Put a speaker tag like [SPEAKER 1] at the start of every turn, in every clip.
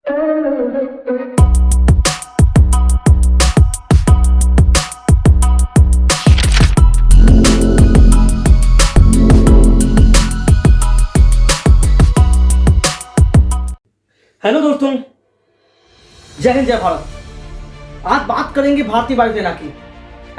[SPEAKER 1] Hello दोस्तों, जय हिंद, जय भारत। आज बात करेंगे भारतीय वायुसेना की।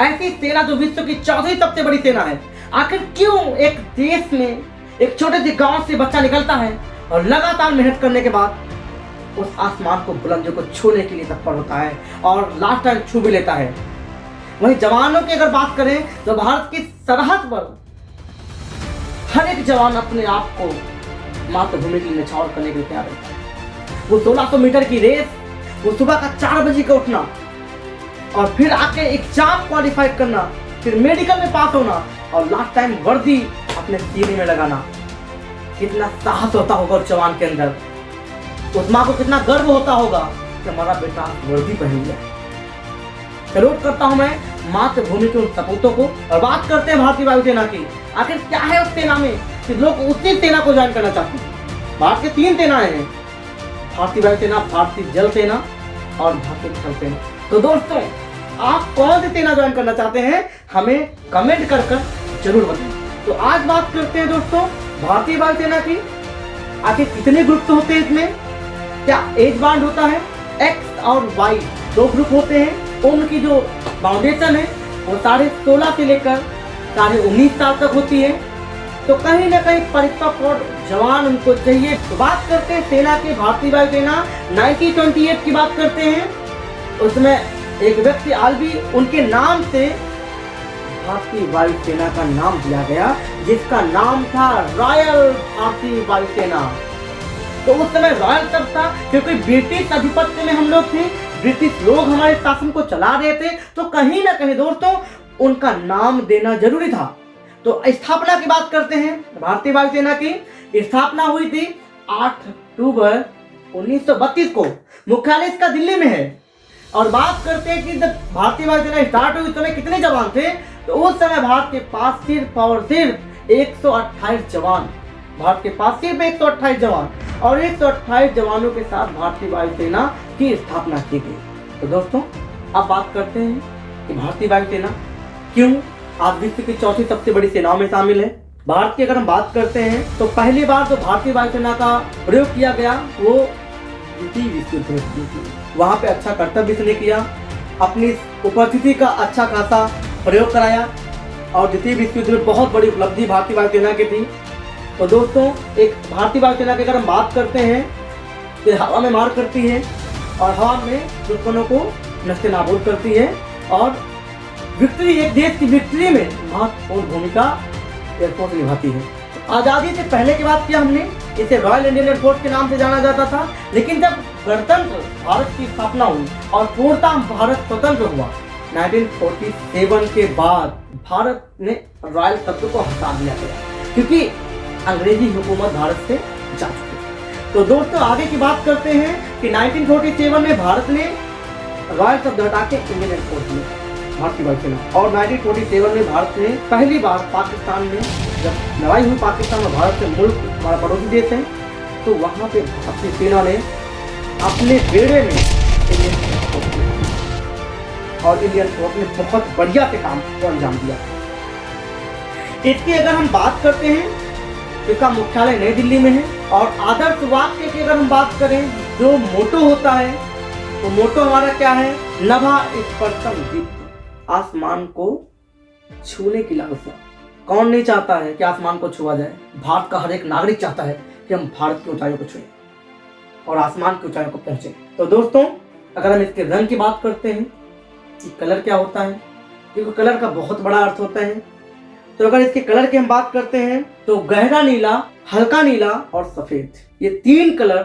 [SPEAKER 1] ऐसी सेना जो विश्व की चौथी सबसे बड़ी सेना है। आखिर क्यों एक देश में एक छोटे से गांव से बच्चा निकलता है और लगातार मेहनत करने के बाद उस आसमान को, बुलंदियों को छूने के लिए तत्पर होता है और लास्ट टाइम छू भी लेता है। वहीं जवानों की अगर बात करें तो भारत की सरहद पर हर एक जवान अपने आप को मातृभूमि के लिए न्यौछावर करने के लिए तैयार रहता है। वो 1600 मीटर की रेस, वो सुबह का 4 बजे का उठना और फिर आके एग्जाम क्वालिफाई करना, फिर मेडिकल में पास होना और लास्ट टाइम वर्दी अपने सीने में लगाना। कितना साहस होता होगा उस जवान के अंदर। उस माँ को कितना गर्व होता होगा कि हमारा बेटा वर्दी पहन लिया। सैल्यूट करता हूं मैं मातृभूमि के उन सपूतों को। और बात करते हैं भारतीय वायुसेना की। आखिर क्या है उस सेना में कि लोग उसी सेना को ज्वाइन करना चाहते हैं। भारत की 3 सेनाएं हैं, भारतीय वायुसेना, भारतीय जल सेना और भारतीय थल सेना। तो दोस्तों, आप कौन सी सेना ज्वाइन करना चाहते हैं हमें कमेंट कर जरूर बताएं। तो आज बात करते हैं दोस्तों भारतीय वायुसेना की। आखिर कितने ग्रुप होते हैं इसमें, क्या एज बाउंड होता है। एक्स और वाई 2 ग्रुप होते हैं। उनकी जो फाउंडेशन है वो 16.5 से लेकर 19.5 साल तक होती है। तो कहीं ना कहीं परिपक्व और जवान उनको चाहिए। तो बात करते हैं सेना की, भारतीय वायुसेना 1928 की बात करते हैं। उसमें एक व्यक्ति आल्बी, उनके नाम से भारतीय वायुसेना का नाम दिया गया, जिसका नाम था रॉयल भारतीय वायुसेना। तो उस समय रॉयल तब था क्योंकि ब्रिटिश आधिपत्य में हम लोग थे, ब्रिटिश लोग हमारे शासन को चला रहे थे। तो कहीं ना कहीं दोस्तों उनका नाम देना जरूरी था। तो स्थापना की बात करते हैं। भारतीय वायुसेना की स्थापना हुई थी 8 अक्टूबर 1932 को। मुख्यालय इसका दिल्ली में है। और बात करते हैं कि जब भारतीय वायुसेना स्टार्ट हुई उस समय कितने जवान थे। तो उस समय भारत के पास सिर्फ और सिर्फ 128 जवान। भारत के पास सिर्फ 128 जवान और 128 जवानों के साथ भारतीय वायुसेना की स्थापना की गई। तो दोस्तों, अब बात करते हैं कि भारतीय वायुसेना क्यों आज विश्व की चौथी सबसे बड़ी सेनाओं में शामिल है। भारत की अगर हम बात करते हैं तो पहली बार जो भारतीय वायुसेना का प्रयोग किया गया वो द्वितीय विश्व युद्ध में थी। वहां पे अच्छा कर्तव्य इसने किया, अपनी उपस्थिति का अच्छा खासा प्रयोग कराया और द्वितीय विश्व युद्ध में बहुत बड़ी उपलब्धि भारतीय वायुसेना की थी। तो दोस्तों, एक भारतीय वायुसेना की अगर हम बात करते हैं तो हवा में मार करती है और हवा में दुश्मनों को नष्ट नाबूद करती है और विक्ट्री, एक देश की विक्ट्री में महत्वपूर्ण भूमिका एयरफोर्स निभाती है। आजादी से पहले की बात किया हमने, इसे रॉयल इंडियन एयरफोर्स के नाम से जाना जाता था। लेकिन जब गणतंत्र भारत की स्थापना हुई और पूर्णतः भारत स्वतंत्र हुआ 1947 के बाद, भारत ने रॉयल शब्द को हटा दिया गया क्योंकि अंग्रेजी हुकूमत भारत से जा चुकी। तो दोस्तों, आगे की बात करते हैं कि 1947 में भारत ने रॉयल शब्द हटा के इंडियन एयरफोर्स में भारतीय वायुसेना। और 1947 में भारत ने पहली बार पाकिस्तान में, जब लड़ाई हुई पाकिस्तान और भारत के मुल्क हमारा पड़ोसी देश है, तो वहाँ पे भारतीय सेना ने अपने बेड़े में इंडियन फोर्स और इंडियन फोर्स ने बहुत बढ़िया से काम को अंजाम दिया। इसकी अगर हम बात करते हैं तो इसका मुख्यालय नई दिल्ली में है। और आदर्श वाक्य की अगर हम बात करें, जो मोटो होता है, तो मोटो हमारा क्या है, नभा स्पर्शम दीप्त, आसमान को छूने की लालसा। कौन नहीं चाहता है कि आसमान को छुआ जाए। भारत का हर एक नागरिक चाहता है कि हम भारत की ऊंचाइयों को छुएं और आसमान की ऊंचाइयों को पहुंचे। तो दोस्तों, अगर हम इसके रंग की बात करते हैं कि कलर क्या होता है, क्योंकि कलर का बहुत बड़ा अर्थ होता है। तो अगर इसके कलर की हम बात करते हैं तो गहरा नीला, हल्का नीला और सफेद, ये 3 कलर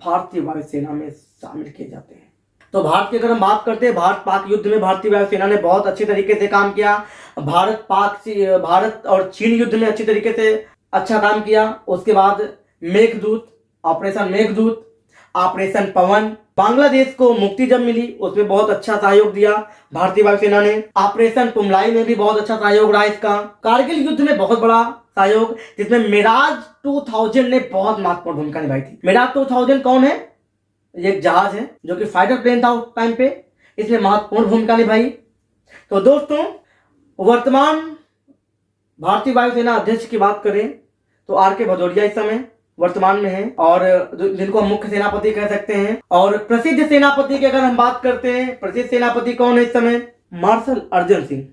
[SPEAKER 1] भारतीय वायुसेना में शामिल किए जाते हैं। तो भारत की अगर हम बात करते हैं, भारत पाक युद्ध में भारतीय वायुसेना ने बहुत अच्छे तरीके से काम किया। भारत और चीन युद्ध में अच्छी तरीके से अच्छा काम किया। उसके बाद मेघदूत, ऑपरेशन मेघदूत, ऑपरेशन पवन, बांग्लादेश को मुक्ति जब मिली उसमें बहुत अच्छा सहयोग दिया भारतीय वायुसेना ने। ऑपरेशन कुमलाई में भी बहुत अच्छा सहयोग रहा इसका। कारगिल युद्ध में बहुत बड़ा सहयोग, जिसमें मिराज 2000 ने बहुत महत्वपूर्ण भूमिका निभाई थी। मिराज 2000 कौन है? ये एक जहाज है जो कि फाइटर प्लेन था उस टाइम पे, इसने महत्वपूर्ण भूमिका निभाई। तो दोस्तों, वर्तमान भारतीय वायुसेना अध्यक्ष की बात करें तो आर.के. भदौरिया इस समय वर्तमान में है, और जिनको हम मुख्य सेनापति कह सकते हैं। और प्रसिद्ध सेनापति की अगर हम बात करते हैं, प्रसिद्ध सेनापति कौन है इस समय? मार्शल अर्जन सिंह।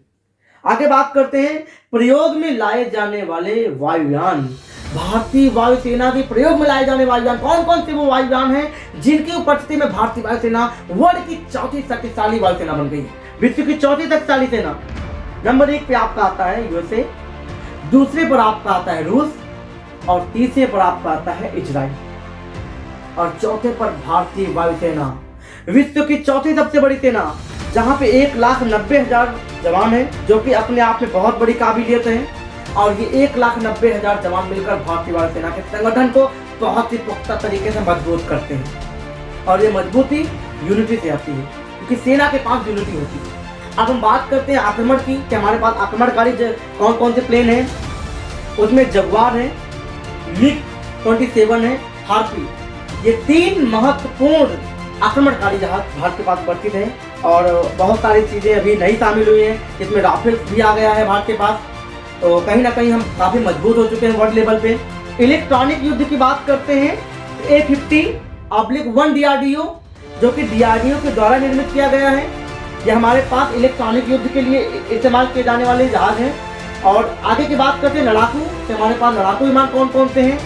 [SPEAKER 1] आगे बात करते हैं प्रयोग में लाए जाने वाले वायुयान। भारतीय वायुसेना के प्रयोग में लाए जाने वायुयान कौन कौन से वो वायुयान हैं जिनकी उपस्थिति में भारतीय वायुसेना वर्ल्ड की चौथी शक्तिशाली वायुसेना बन गई है, विश्व की चौथी शक्तिशाली सेना। नंबर 1 पे आपका आता है यूएसए, दूसरे पर आपका आता है रूस, और तीसरे पर आपका आता है इजराइल, और चौथे पर भारतीय वायुसेना, विश्व की चौथी सबसे बड़ी सेना, जहां पे 1,90,000 जवान हैं, जो कि अपने आप में बहुत बड़ी काबिलियत है। और ये 1,90,000 जवान मिलकर भारतीय वायुसेना के संगठन को बहुत ही पुख्ता तरीके से मजबूत करते हैं, और ये मजबूती यूनिटी से आती है, क्योंकि सेना के पास यूनिटी होती है। अब हम बात करते हैं आक्रमण की, कि हमारे पास आक्रमणकारी कौन कौन से प्लेन हैं। उसमें जगुआर है, मिग 27 है, हार्पी, ये 3 महत्वपूर्ण आक्रमणकारी जहाज भारत के पास उपस्थित हैं। और बहुत सारी चीज़ें अभी नई शामिल हुई हैं, इसमें राफेल भी आ गया है भारत के पास। तो कहीं ना कहीं हम काफ़ी मजबूत हो चुके हैं वर्ल्ड लेवल पे। इलेक्ट्रॉनिक युद्ध की बात करते हैं, A50/1 DRDO, जो कि DRDO के द्वारा निर्मित किया गया है। ये हमारे पास इलेक्ट्रॉनिक युद्ध के लिए इस्तेमाल किए जाने वाले जहाज हैं। और आगे की बात करते हैं लड़ाकू, तो हमारे पास लड़ाकू विमान कौन कौन से हैं।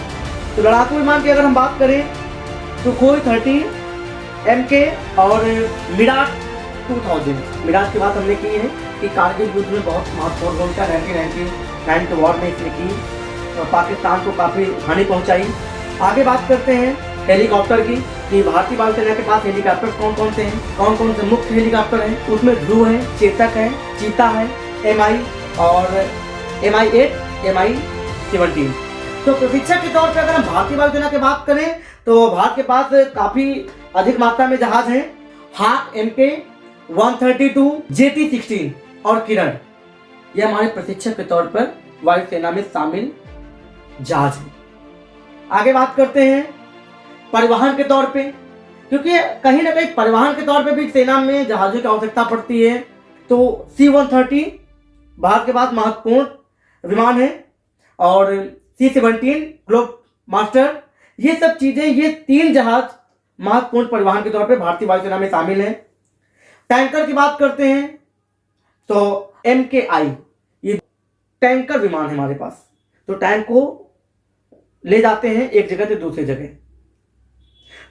[SPEAKER 1] तो लड़ाकू विमान की अगर हम बात करें तो सुखोई 30, MK और मिराज 2000। मिराज की बात हमने की है कि कारगिल युद्ध में बहुत महत्वपूर्ण भूमिका 1999 के वॉर में इसने की, और पाकिस्तान को काफ़ी हानि पहुंचाई। आगे बात करते हैं हेलीकॉप्टर की, कि भारतीय वायुसेना के पास हेलीकॉप्टर कौन कौन से हैं, कौन कौन से मुख्य हेलीकॉप्टर हैं। उसमें ध्रुव है, चेतक है, चीता है, MI और MI8, MI17। तो प्रशिक्षक के तौर पर अगर हम भारतीय वायुसेना की बात करें तो भारत के पास काफ़ी अधिक मात्रा में जहाज हैं। हाक MK-132, JT-16 और किरण, ये हमारे प्रशिक्षक के तौर पर वायुसेना में शामिल जहाज हैं। आगे बात करते हैं परिवहन के तौर पे, क्योंकि कहीं ना कहीं परिवहन के तौर पे भी सेना में जहाज़ों की आवश्यकता पड़ती है। तो C-130 भारत के पास महत्वपूर्ण विमान है, और C-17 ग्लोब मास्टर, ये सब चीज़ें, ये 3 जहाज महत्वपूर्ण परिवहन के तौर पे भारतीय वायुसेना में शामिल हैं। टैंकर की बात करते हैं तो MKI, ये टैंकर विमान है हमारे पास, तो टैंक को ले जाते हैं एक जगह से दूसरी जगह।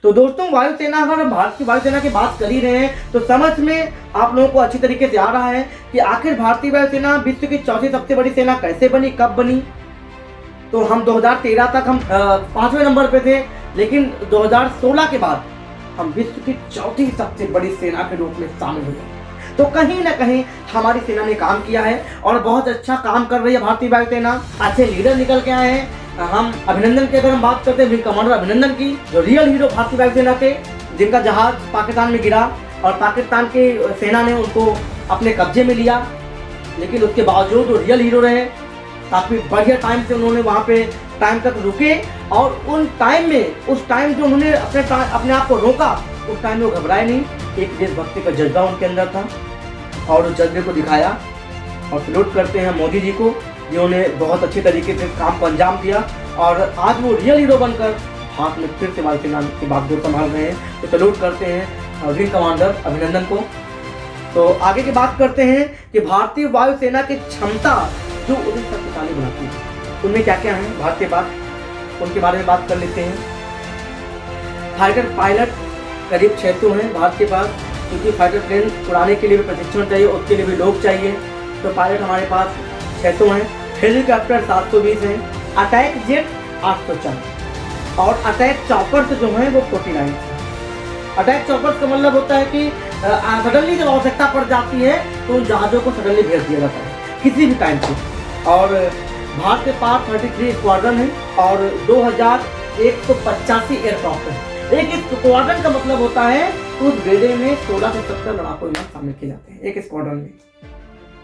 [SPEAKER 1] तो दोस्तों, वायुसेना, अगर हम भारत की वायुसेना की बात कर ही रहे हैं तो समझ में आप लोगों को अच्छी तरीके से आ रहा है कि आखिर भारतीय वायुसेना विश्व की चौथी सबसे बड़ी सेना कैसे बनी, कब बनी। तो हम 2013 तक हम 5वें नंबर पे थे, लेकिन 2016 के बाद हम विश्व की चौथी सबसे बड़ी सेना के रूप में शामिल हुए। तो कहीं ना कहीं हमारी सेना ने काम किया है, और बहुत अच्छा काम कर रही है भारतीय वायुसेना। अच्छे लीडर निकल के आए हैं। हम अभिनंदन की अगर हम बात करते हैं, विंग कमांडर अभिनंदन की, जो रियल हीरो भारतीय वायुसेना के, जिनका जहाज पाकिस्तान में गिरा और पाकिस्तान की सेना ने उनको अपने कब्जे में लिया, लेकिन उसके बावजूद वो रियल हीरो रहे। काफ़ी बढ़िया टाइम से उन्होंने वहाँ पे टाइम तक रुके, और उन टाइम में, उस टाइम जो उन्होंने अपने आप को रोका, उस टाइम में वो घबराए नहीं। एक देशभक्ति का जज्बा उनके अंदर था, और उस जज्बे को दिखाया। और सैल्यूट करते हैं मोदी जी को, जिन्होंने बहुत अच्छी तरीके से काम को अंजाम दिया, और आज वो रियल हीरो बनकर हाथ में फिर से वायुसेना की बागडोर संभाल रहे हैं। तो सैल्यूट करते हैं विंग कमांडर अभिनंदन को। तो आगे की बात करते हैं कि भारतीय वायुसेना की क्षमता जो उन्हें शक्तिशाली बनाती है, उनमें क्या क्या है भारत के पास, उनके बारे में बात कर लेते हैं। फाइटर पायलट करीब 600 हैं भारत के पास, क्योंकि फाइटर प्लेन उड़ाने के लिए भी प्रशिक्षण चाहिए, उसके लिए भी लोग चाहिए। तो पायलट हमारे पास 600 हैं। हेलीकॉप्टर 720 हैं। अटैक जेट 804, और अटैक चॉपर्स जो हैं वो 49 हैं। अटैक चॉपर्स का मतलब होता है कि सडनली जब आवश्यकता पड़ जाती है तो उन जहाज़ों को सडनली भेज दिया जाता है किसी भी टाइम पे। और भारत के पास 33 स्क्वाड्रन है, और 2185 एयरक्राफ्ट है। एक स्क्वाड्रन का मतलब होता है उस बेड़े में 16 से 17 लड़ाकू विमान शामिल किए जाते हैं एक स्क्वाड्रन में।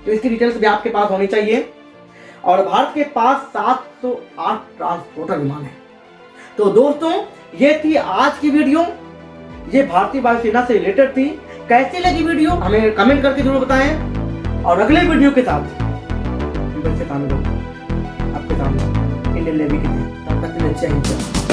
[SPEAKER 1] तो इसकी डिटेल्स भी आपके पास होनी चाहिए। और भारत के पास 708 ट्रांसपोर्टर विमान है। तो दोस्तों, ये थी आज की वीडियो। ये भारतीय वायुसेना से रिलेटेड थी। कैसी लगी वीडियो हमें कमेंट करके जरूर बताएं, और अगले वीडियो के साथ फिर से आपके सामने इंडियन नेवी के लिए। तब तक के लिए जय हिंद।